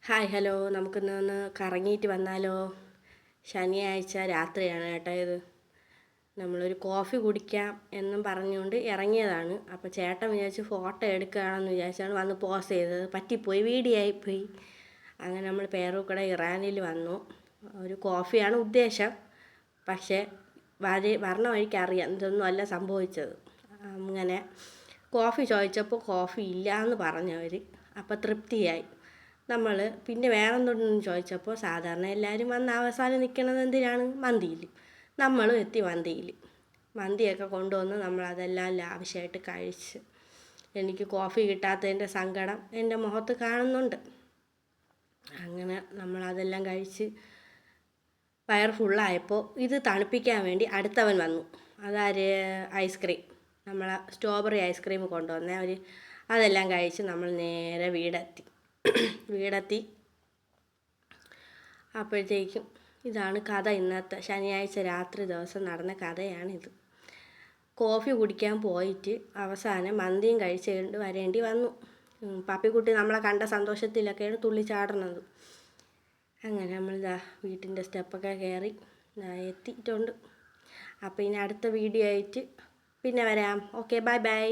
Hi hello, നമുക്കിന്ന് കറങ്ങിയിട്ട് വന്നാലോ? ശനിയാഴ്ച രാത്രിയാണ് കേട്ടോ ഇത്. നമ്മളൊരു കോഫി കുടിക്കാം എന്നും പറഞ്ഞുകൊണ്ട് ഇറങ്ങിയതാണ്. അപ്പോൾ ചേട്ടൻ വിചാരിച്ച് ഫോട്ടോ എടുക്കുകയാണെന്ന് വിചാരിച്ചാണ് വന്ന് പോസ് ചെയ്തത്. പറ്റിപ്പോയി, വീഡിയോ ആയിപ്പോയി. അങ്ങനെ നമ്മൾ പേരൂക്കട ഇറാനിൽ വന്നു. ഒരു കോഫിയാണ് ഉദ്ദേശം, പക്ഷേ വരണ വഴിക്ക് അറിയാം ഇതൊന്നും അല്ല സംഭവിച്ചത്. അങ്ങനെ കോഫി ചോദിച്ചപ്പോൾ കോഫി ഇല്ല എന്ന് പറഞ്ഞവർ. അപ്പോൾ തൃപ്തിയായി. നമ്മൾ പിന്നെ വേറെന്തുണ്ടെന്ന് ചോദിച്ചപ്പോൾ സാധാരണ എല്ലാവരും വന്ന് അവസാനം നിൽക്കുന്നത് എന്തിനാണ്? മന്തിയിൽ. നമ്മളും എത്തി മന്തിയിൽ. മന്തിയൊക്കെ കൊണ്ടുവന്ന് നമ്മളതെല്ലാം ലാവിഷായിട്ട് കഴിച്ച്. എനിക്ക് കോഫി കിട്ടാത്തതിൻ്റെ സങ്കടം എൻ്റെ മുഖത്ത് കാണുന്നുണ്ട്. അങ്ങനെ നമ്മളതെല്ലാം കഴിച്ച് വയർ ഫുള്ളായപ്പോൾ ഇത് തണുപ്പിക്കാൻ വേണ്ടി അടുത്തവൻ വന്നു. അതാര്? ഐസ്ക്രീം. നമ്മളെ സ്ട്രോബെറി ഐസ്ക്രീം കൊണ്ടുവന്നേ അവർ. അതെല്ലാം കഴിച്ച് നമ്മൾ നേരെ വീടെത്തി. അപ്പോഴത്തേക്കും ഇതാണ് കഥ. ഇന്നത്തെ ശനിയാഴ്ച രാത്രി ദിവസം നടന്ന കഥയാണിത്. കോഫി കുടിക്കാൻ പോയിട്ട് അവസാനം മന്തിയും കഴിച്ചുകൊണ്ട് വരേണ്ടി വന്നു. പപ്പിക്കുട്ടി നമ്മളെ കണ്ട സന്തോഷത്തിലൊക്കെയാണ് തുള്ളിച്ചാടുന്നത്. അങ്ങനെ നമ്മളിതാ വീട്ടിൻ്റെ സ്റ്റെപ്പൊക്കെ കയറി എത്തിയിട്ടുണ്ട്. അപ്പോൾ ഇനി അടുത്ത വീഡിയോ ആയിട്ട് പിന്നെ വരാം. Okay, bye bye.